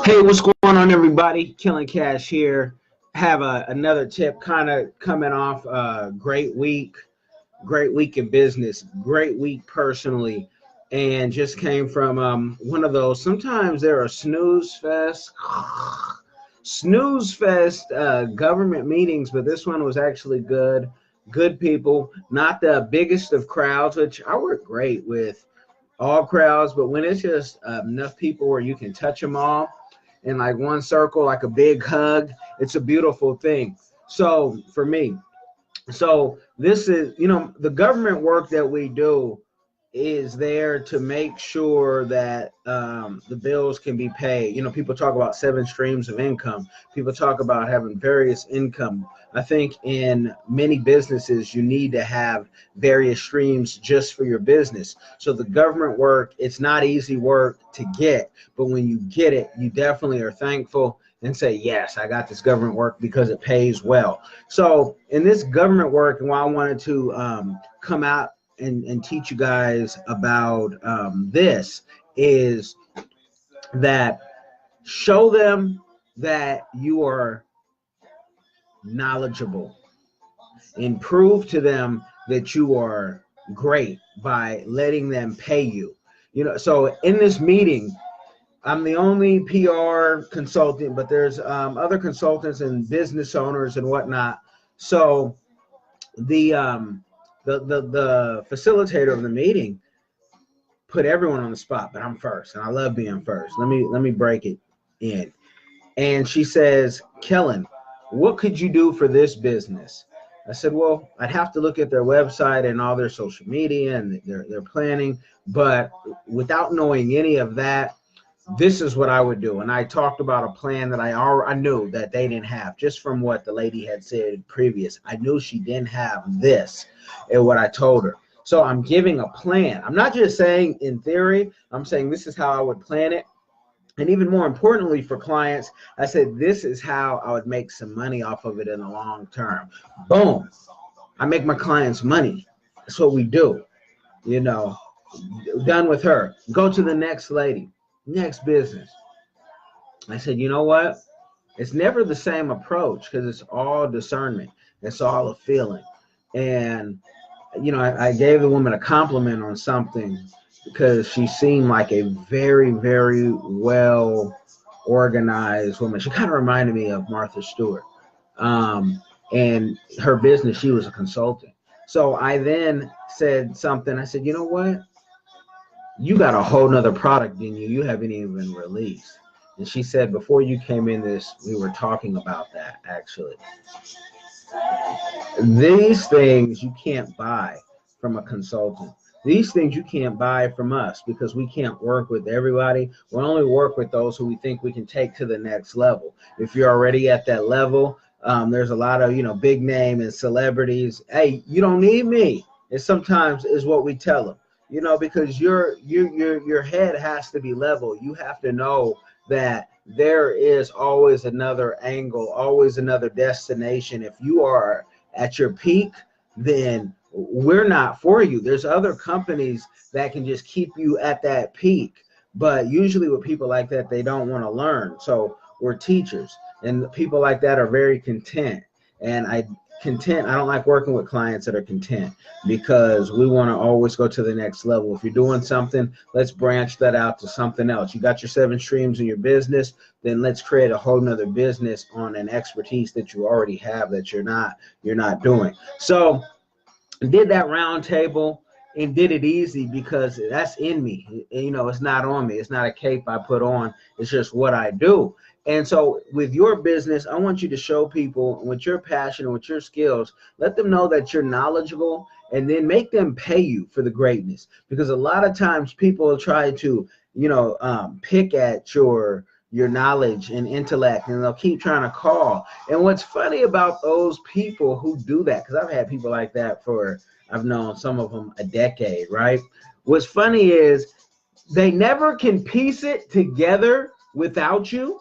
Hey, what's going on, everybody? Killing Cash here. Have another tip kind of coming off great week in business, great week personally, and just came from one of those. Sometimes there are snooze fest government meetings, but this one was actually good. Good people, not the biggest of crowds, which I work great with all crowds, but when it's just enough people where you can touch them all in like one circle, like a big hug, it's a beautiful thing. So for me, so this is, the government work that we do is there to make sure that the bills can be paid. People talk about 7 streams of income. People talk about having various income. I think in many businesses, you need to have various streams just for your business. So the government work, it's not easy work to get, but when you get it, you definitely are thankful and say, yes, I got this government work because it pays well. So in this government work, and why I wanted to come out and teach you guys about this is that show them that you are knowledgeable and prove to them that you are great by letting them pay you. So in this meeting, I'm the only PR consultant, but there's other consultants and business owners and whatnot. So the facilitator of the meeting put everyone on the spot, but I'm first, and I love being first. Let me break it in. And she says, Kellen, what could you do for this business? I said, well, I'd have to look at their website and all their social media and their planning, but without knowing any of that, this is what I would do. And I talked about a plan that I knew that they didn't have, just from what the lady had said previous. I knew she didn't have this and what I told her. So I'm giving a plan. I'm not just saying in theory, I'm saying this is how I would plan it. And even more importantly for clients, I said, this is how I would make some money off of it in the long term. Boom. I make my clients money. That's what we do. Done with her. Go to the next lady. Next business. I said, you know what? It's never the same approach because it's all discernment. It's all a feeling. And, I gave the woman a compliment on something because she seemed like a very, very well organized woman. She kind of reminded me of Martha Stewart. And her business, she was a consultant. So I then said something. I said, you know what? You got a whole nother product in you haven't even released. And she said, before you came in this, we were talking about that actually. These things you can't buy from a consultant. These things you can't buy from us because we can't work with everybody. We only work with those who we think we can take to the next level. If you're already at that level, there's a lot of, big name and celebrities. Hey, you don't need me. It sometimes is what we tell them. Because your head has to be level. You have to know that there is always another angle, always another destination. If you are at your peak, then we're not for you. There's other companies that can just keep you at that peak. But usually with people like that, they don't want to learn. So we're teachers, and people like that are very content. And I don't like working with clients that are content because we want to always go to the next level. If you're doing something, let's branch that out to something else. You got your 7 streams in your business, then let's create a whole nother business on an expertise that you already have that you're not doing. So did that round table and did it easy because that's in me. It's not on me. It's not a cape I put on. It's just what I do. And so with your business, I want you to show people with your passion and with your skills, let them know that you're knowledgeable and then make them pay you for the greatness. Because a lot of times people try to, pick at your knowledge and intellect, and they'll keep trying to call. And what's funny about those people who do that, because I've had people like that I've known some of them a decade, right? What's funny is they never can piece it together without you,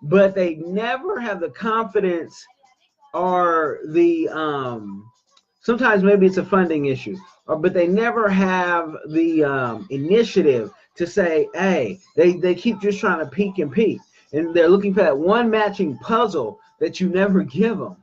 but they never have the confidence or the sometimes maybe it's a funding issue, but they never have the initiative to say, hey, they keep just trying to peek and peek. And they're looking for that one matching puzzle that you never give them.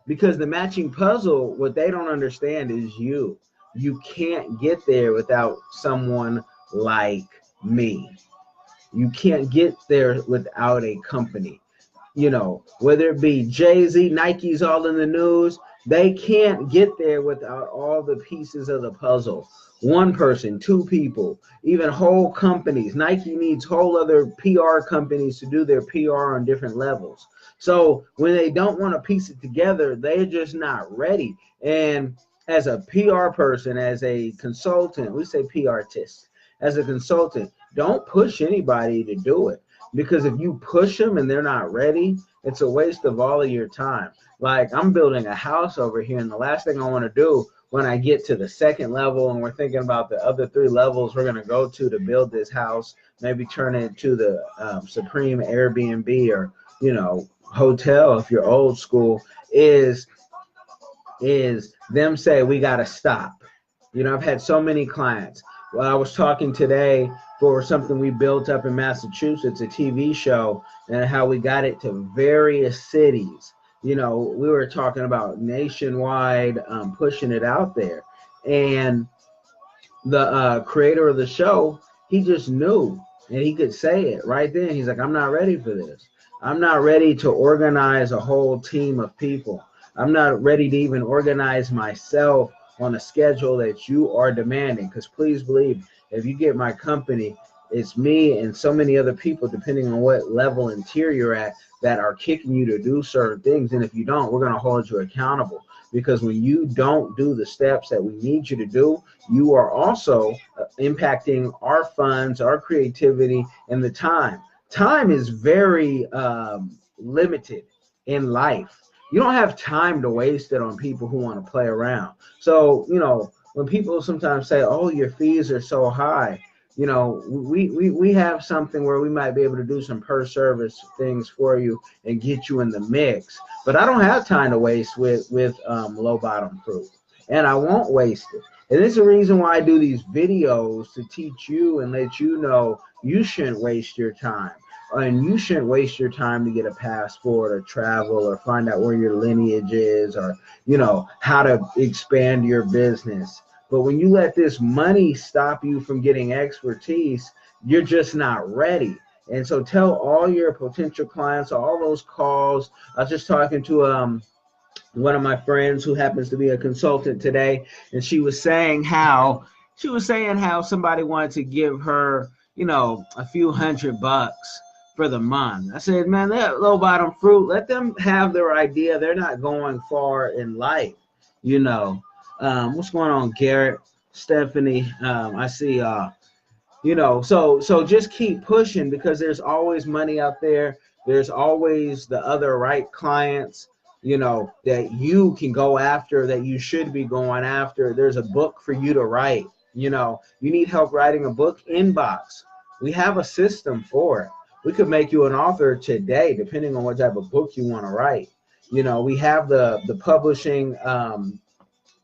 Because the matching puzzle, what they don't understand is you. You can't get there without someone like me. You can't get there without a company. You know, whether it be Jay-Z, Nike's all in the news, they can't get there without all the pieces of the puzzle. One person, two people, even whole companies. Nike needs whole other PR companies to do their PR on different levels. So when they don't want to piece it together, they're just not ready. And as a PR person, as a consultant, we say PR artist, as a consultant, don't push anybody to do it. Because if you push them and they're not ready, it's a waste of all of your time. Like, I'm building a house over here, and the last thing I want to do when I get to the second level and we're thinking about the other 3 levels we're going to go to build this house, maybe turn it into the Supreme Airbnb or, you know, hotel if you're old school, is them say, we got to stop. You know, I've had so many clients. Well, I was talking today for something we built up in Massachusetts, a TV show, and how we got it to various cities. You know, we were talking about nationwide, pushing it out there. And the creator of the show, he just knew, and he could say it right then. He's like, I'm not ready for this. I'm not ready to organize a whole team of people. I'm not ready to even organize myself on a schedule that you are demanding. Because please believe, if you get my company, it's me and so many other people, depending on what level and tier you're at, that are kicking you to do certain things. And if you don't, we're going to hold you accountable. Because when you don't do the steps that we need you to do, you are also impacting our funds, our creativity, and the time. Time is very limited in life. You don't have time to waste it on people who want to play around. So, you know, when people sometimes say, oh, your fees are so high, you know, we have something where we might be able to do some per service things for you and get you in the mix. But I don't have time to waste with low bottom fruit, and I won't waste it. And it's the reason why I do these videos, to teach you and let you know you shouldn't waste your time. And you shouldn't waste your time to get a passport or travel or find out where your lineage is, or, you know, how to expand your business. But when you let this money stop you from getting expertise, you're just not ready. And so tell all your potential clients, all those calls. I was just talking to one of my friends who happens to be a consultant today, and she was saying how somebody wanted to give her, you know, a few $100 for the month. I said, man, that low bottom fruit, let them have their idea. They're not going far in life, you know. What's going on, Garrett, Stephanie? I see, you know, so just keep pushing, because there's always money out there. There's always the other right clients, you know, that you can go after, that you should be going after. There's a book for you to write. You know, you need help writing a book, inbox. We have a system for it. We could make you an author today, depending on what type of book you want to write. You know, we have the publishing,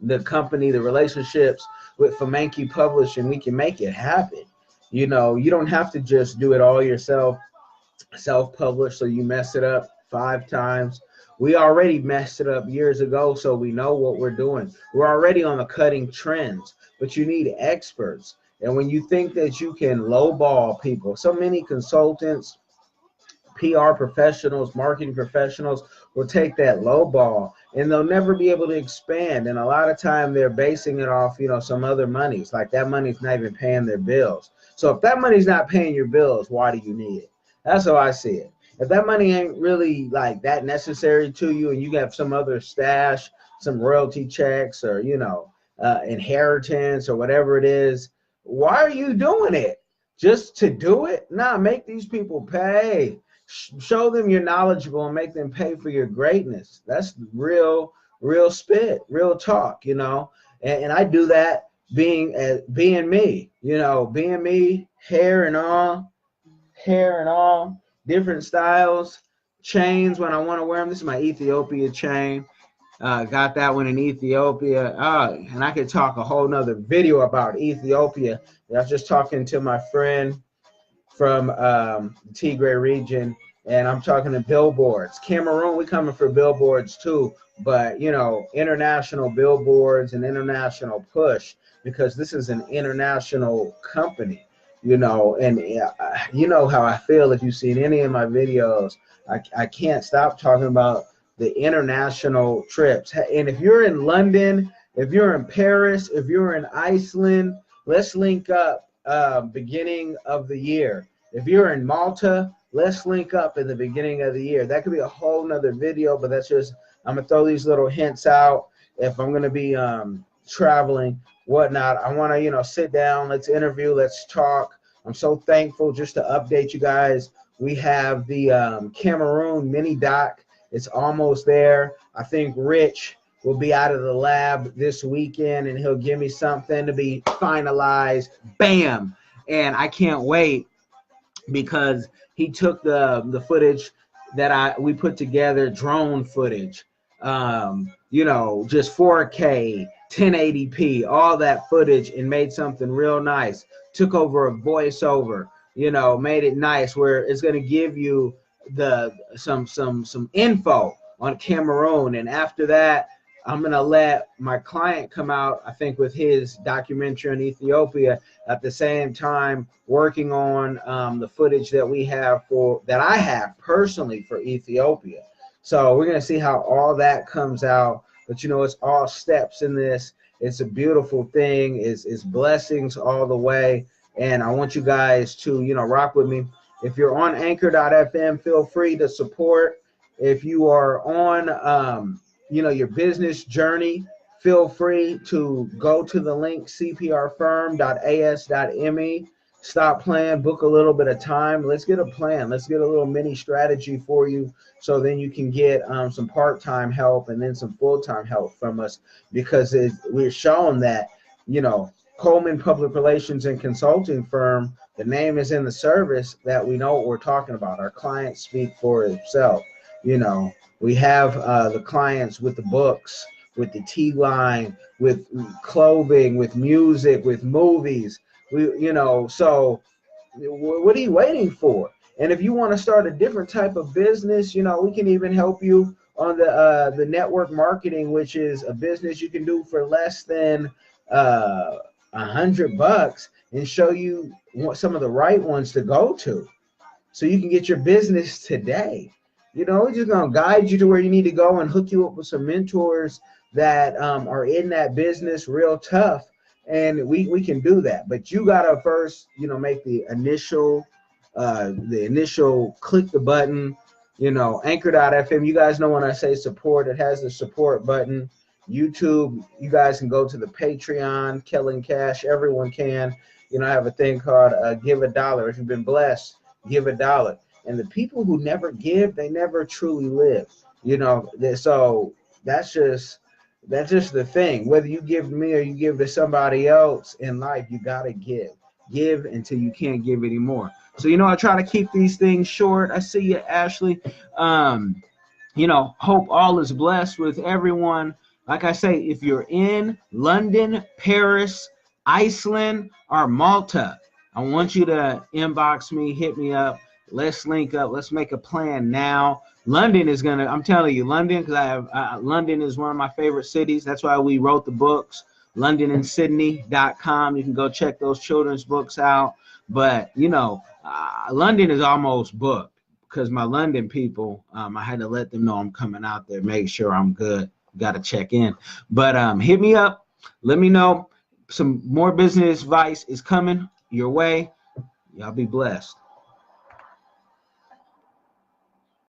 the company, the relationships with Fomenke Publishing. We can make it happen. You know, you don't have to just do it all yourself, self-publish, so you mess it up 5 times. We already messed it up years ago, so we know what we're doing. We're already on the cutting trends, but you need experts. And when you think that you can lowball people, so many consultants, PR professionals, marketing professionals will take that low ball, and they'll never be able to expand. And a lot of time they're basing it off, you know, some other monies, like that money's not even paying their bills. So if that money's not paying your bills, why do you need it? That's how I see it. If that money ain't really like that necessary to you, and you have some other stash, some royalty checks, or, you know, inheritance or whatever it is, why are you doing it? Just to do it? Nah, make these people pay. Show them you're knowledgeable and make them pay for your greatness. That's real spit, real talk, you know. And I do that being me, you know, being me, hair and all, different styles, chains when I want to wear them. This is my Ethiopia chain. Got that one in Ethiopia. And I could talk a whole nother video about Ethiopia. I was just talking to my friend from the Tigray region, and I'm talking to billboards. Cameroon, we coming for billboards too, but you know, international billboards and international push, because this is an international company, you know, and you know how I feel if you've seen any of my videos. I can't stop talking about the international trips. And if you're in London, if you're in Paris, if you're in Iceland, let's link up beginning of the year. If you're in Malta, let's link up in the beginning of the year. That could be a whole nother video, but that's just, I'm gonna throw these little hints out. If I'm gonna be traveling, whatnot, I wanna, you know, sit down, let's interview, let's talk. I'm so thankful. Just to update you guys, we have the Cameroon mini doc. It's almost there. I think Rich will be out of the lab this weekend, and he'll give me something to be finalized. Bam! And I can't wait, because he took the footage that we put together, drone footage, you know, just 4K, 1080p, all that footage, and made something real nice. Took over a voiceover, you know, made it nice where it's going to give you some info on Cameroon. And after that, I'm gonna let my client come out, I think, with his documentary in Ethiopia at the same time, working on the footage that I have personally for Ethiopia. So we're gonna see how all that comes out. But you know, it's all steps in this. It's a beautiful thing. It's blessings all the way. And I want you guys to, you know, rock with me. If you're on Anchor.fm, feel free to support. If you are on you know, your business journey, feel free to go to the link cprfirm.as.me. Stop playing, book a little bit of time. Let's get a plan. Let's get a little mini strategy for you, so then you can get some part-time help and then some full-time help from us, because we're showing that, you know, Coleman Public Relations and Consulting Firm, the name is in the service, that we know what we're talking about. Our clients speak for itself. You know, we have the clients with the books, with the tea line, with clothing, with music, with movies. You know, so what are you waiting for? And if you want to start a different type of business, you know, we can even help you on the network marketing, which is a business you can do for less than $100, and show you some of the right ones to go to, so you can get your business today. You know, we're just going to guide you to where you need to go and hook you up with some mentors that are in that business real tough. And we can do that. But you got to first, you know, make the initial click the button, you know, Anchor.fm. You guys know when I say support, it has the support button. YouTube, you guys can go to the Patreon, Kellen Cash. Everyone can. You know, I have a thing called Give a Dollar. If you've been blessed, give a dollar. And the people who never give, they never truly live. You know, so that's just the thing. Whether you give to me or you give to somebody else in life, you gotta give until you can't give anymore. So, you know, I try to keep these things short. I see you, Ashley. You know, hope all is blessed with everyone. Like I say, if you're in London, Paris, Iceland, or Malta, I want you to inbox me, hit me up. Let's link up. Let's make a plan now. London is gonna, I'm telling you, London, because I have London is one of my favorite cities. That's why we wrote the books, LondonandSydney.com. You can go check those children's books out. But you know, London is almost booked, because my London people, I had to let them know I'm coming out there, make sure I'm good. Got to check in. But hit me up. Let me know. Some more business advice is coming your way. Y'all be blessed.